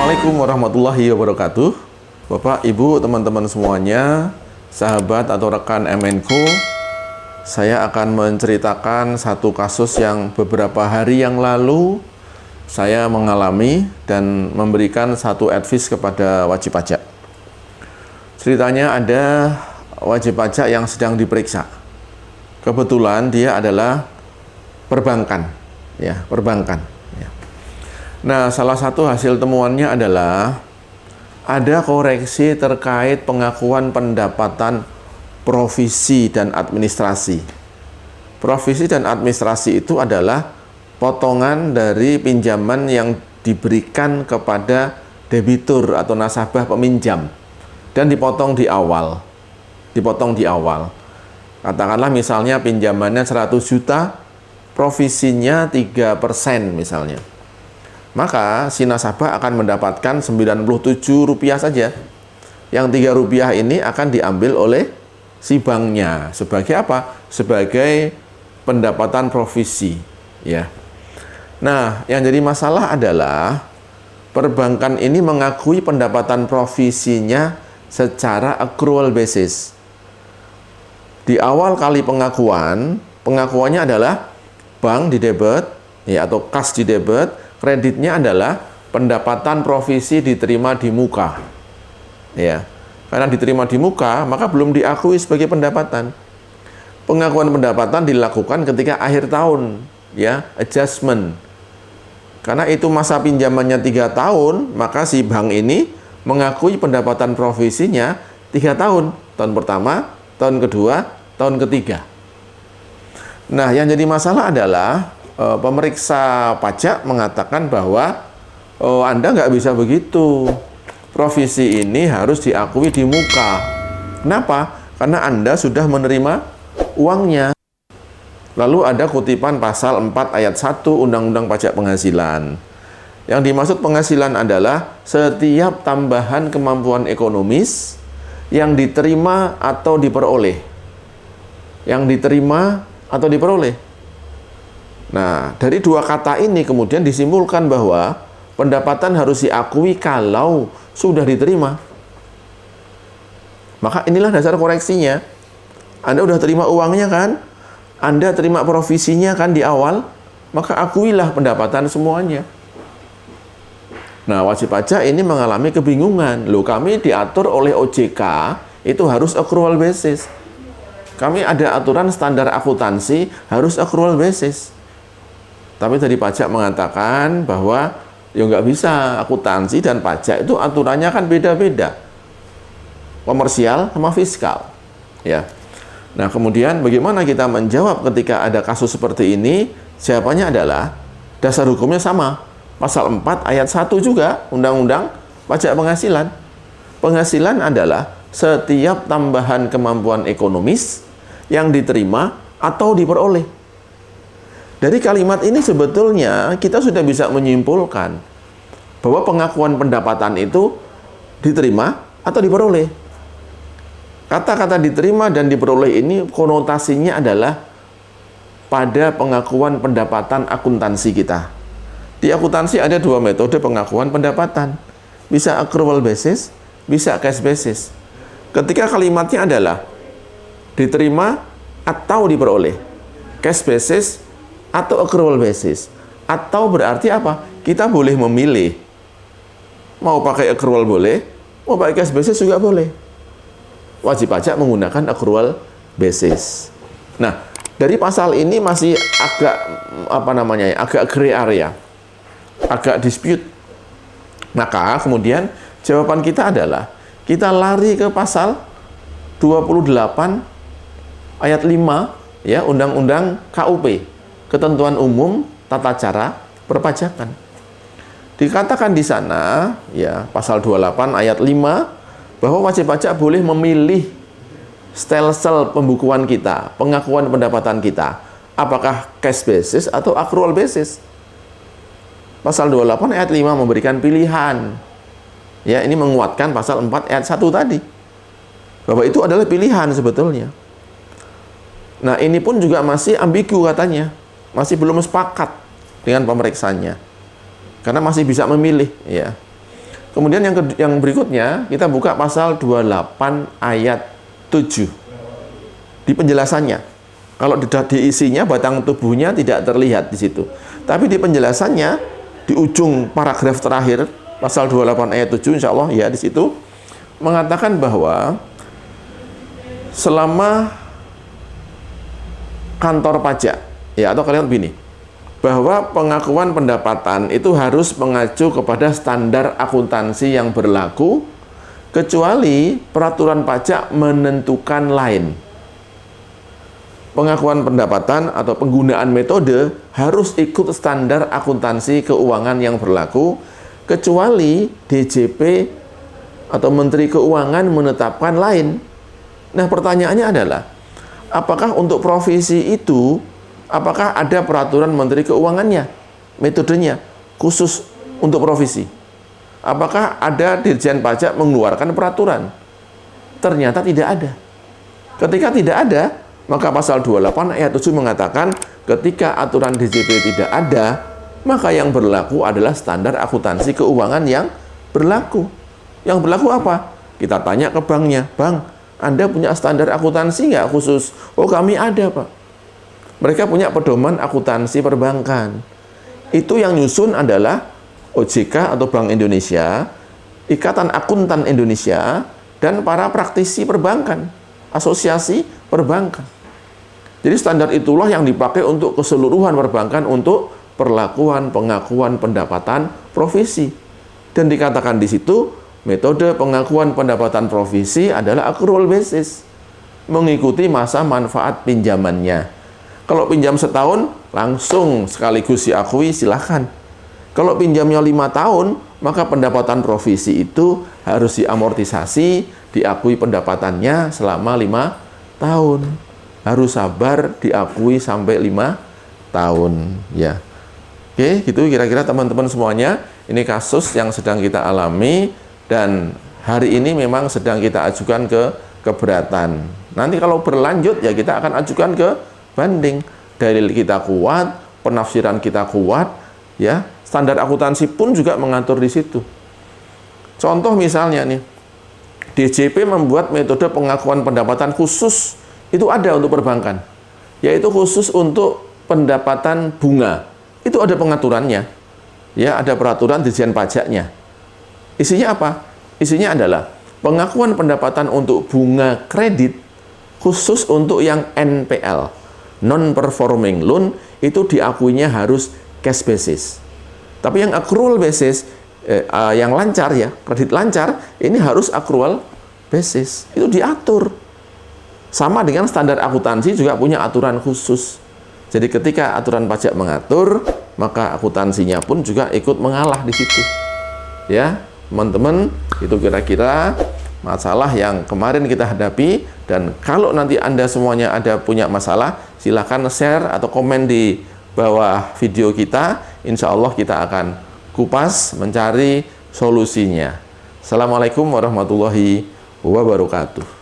Assalamualaikum warahmatullahi wabarakatuh. Bapak, Ibu, teman-teman semuanya, sahabat atau rekan MNCO, saya akan menceritakan satu kasus yang beberapa hari yang lalu saya mengalami dan memberikan satu advice kepada wajib pajak. Ceritanya ada wajib pajak yang sedang diperiksa. Kebetulan dia adalah perbankan, ya, perbankan. Ya. Nah, salah satu hasil temuannya adalah ada koreksi terkait pengakuan pendapatan provisi dan administrasi. Provisi dan administrasi itu adalah potongan dari pinjaman yang diberikan kepada debitur atau nasabah peminjam dan dipotong di awal. Dipotong di awal. Katakanlah misalnya pinjamannya 100 juta, provisinya 3% misalnya. Maka si nasabah akan mendapatkan Rp97 saja. Yang Rp3 ini akan diambil oleh si banknya. Sebagai apa? Sebagai pendapatan provisi. Ya. Nah, yang jadi masalah adalah perbankan ini mengakui pendapatan provisinya secara accrual basis. Di awal kali pengakuannya adalah bank di debit, ya, atau kas di debit. Kreditnya adalah pendapatan provisi diterima di muka. Ya. Karena diterima di muka, maka belum diakui sebagai pendapatan. Pengakuan pendapatan dilakukan ketika akhir tahun, ya, adjustment. Karena itu masa pinjamannya 3 tahun, maka si bank ini mengakui pendapatan provisinya 3 tahun. Tahun pertama, tahun kedua, tahun ketiga. Nah, yang jadi masalah adalah pemeriksa pajak mengatakan bahwa Anda nggak bisa begitu. Provisi ini harus diakui di muka. Kenapa? Karena Anda sudah menerima uangnya. Lalu ada kutipan pasal 4 ayat 1 Undang-Undang Pajak Penghasilan. Yang dimaksud penghasilan adalah setiap tambahan kemampuan ekonomis yang diterima atau diperoleh. Yang diterima atau diperoleh. Nah, dari dua kata ini kemudian disimpulkan bahwa pendapatan harus diakui kalau sudah diterima. Maka inilah dasar koreksinya. Anda sudah terima uangnya kan? Anda terima provisinya kan di awal? Maka akuilah pendapatan semuanya. Nah, wajib pajak ini mengalami kebingungan. Loh, kami diatur oleh OJK, itu harus accrual basis. Kami ada aturan standar akuntansi, harus accrual basis. Tapi tadi pajak mengatakan bahwa ya nggak bisa, akuntansi dan pajak itu aturannya kan beda-beda. Komersial sama fiskal. Ya. Nah, kemudian bagaimana kita menjawab ketika ada kasus seperti ini? Jawabannya adalah dasar hukumnya sama. Pasal 4 ayat 1 juga Undang-Undang Pajak Penghasilan. Penghasilan adalah setiap tambahan kemampuan ekonomis yang diterima atau diperoleh. Dari kalimat ini sebetulnya kita sudah bisa menyimpulkan bahwa pengakuan pendapatan itu diterima atau diperoleh. Kata-kata diterima dan diperoleh ini konotasinya adalah pada pengakuan pendapatan akuntansi kita. Di akuntansi ada dua metode pengakuan pendapatan. Bisa accrual basis, bisa cash basis. Ketika kalimatnya adalah diterima atau diperoleh, cash basis atau accrual basis, atau berarti apa? Kita boleh memilih, mau pakai accrual boleh, mau pakai cash basis juga boleh. Wajib pajak menggunakan accrual basis. Nah, dari pasal ini masih agak agak gray area, agak dispute. Maka kemudian jawaban kita adalah kita lari ke pasal 28 ayat 5, ya, Undang-Undang KUP. Ketentuan Umum Tata Cara Perpajakan. Dikatakan di sana, ya, pasal 28 ayat 5 bahwa wajib pajak boleh memilih stelsel pembukuan kita, pengakuan pendapatan kita, apakah cash basis atau accrual basis. Pasal 28 ayat 5 memberikan pilihan. Ya, ini menguatkan pasal 4 ayat 1 tadi. Bahwa itu adalah pilihan sebetulnya. Nah, ini pun juga masih ambigu katanya. Masih belum sepakat dengan pemeriksanya. Karena masih bisa memilih, ya. Kemudian yang berikutnya, kita buka pasal 28 ayat 7. Di penjelasannya. Kalau di isinya, batang tubuhnya tidak terlihat di situ. Tapi di penjelasannya, di ujung paragraf terakhir, pasal 28 ayat 7, insya Allah ya di situ, mengatakan bahwa selama kantor pajak, ya atau kalian begini, bahwa pengakuan pendapatan itu harus mengacu kepada standar akuntansi yang berlaku, kecuali peraturan pajak menentukan lain. Pengakuan pendapatan atau penggunaan metode harus ikut standar akuntansi keuangan yang berlaku, kecuali DJP atau Menteri Keuangan menetapkan lain. Nah, pertanyaannya adalah, apakah untuk provisi itu, apakah ada peraturan Menteri Keuangannya, metodenya khusus untuk provisi? Apakah ada Dirjen Pajak mengeluarkan peraturan? Ternyata tidak ada. Ketika tidak ada, maka pasal 28 ayat 7 mengatakan ketika aturan DJP tidak ada, maka yang berlaku adalah standar akuntansi keuangan yang berlaku. Yang berlaku apa? Kita tanya ke banknya, "Bang, Anda punya standar akuntansi nggak khusus?" "Oh, kami ada, Pak." Mereka punya pedoman akuntansi perbankan. Itu yang nyusun adalah OJK atau Bank Indonesia, Ikatan Akuntan Indonesia, dan para praktisi perbankan, asosiasi perbankan. Jadi standar itulah yang dipakai untuk keseluruhan perbankan untuk perlakuan pengakuan pendapatan provisi. Dan dikatakan di situ, metode pengakuan pendapatan provisi adalah accrual basis, mengikuti masa manfaat pinjamannya. Kalau pinjam setahun, langsung sekaligus diakui, silahkan. Kalau pinjamnya 5 tahun, maka pendapatan provisi itu harus diamortisasi, diakui pendapatannya selama 5 tahun. Harus sabar, diakui sampai 5 tahun. Ya. Oke, gitu kira-kira teman-teman semuanya. Ini kasus yang sedang kita alami, dan hari ini memang sedang kita ajukan ke keberatan. Nanti kalau berlanjut, ya kita akan ajukan ke banding. Dalil kita kuat, penafsiran kita kuat, ya. Standar akuntansi pun juga mengatur di situ. Contoh misalnya nih, DJP membuat metode pengakuan pendapatan khusus, itu ada untuk perbankan, yaitu khusus untuk pendapatan bunga. Itu ada pengaturannya, ya, ada peraturan Dirjen Pajaknya. Isinya apa? Isinya adalah pengakuan pendapatan untuk bunga kredit khusus untuk yang NPL, non-performing loan, itu diakuinya harus cash basis. Tapi yang accrual basis, yang lancar ya, kredit lancar, ini harus accrual basis. Itu diatur. Sama dengan standar akuntansi juga punya aturan khusus. Jadi ketika aturan pajak mengatur, maka akuntansinya pun juga ikut mengalah di situ. Ya, teman-teman, itu kira-kira masalah yang kemarin kita hadapi. Dan kalau nanti Anda semuanya ada punya masalah, silahkan share atau komen di bawah video kita. Insya Allah kita akan kupas mencari solusinya. Assalamualaikum warahmatullahi wabarakatuh.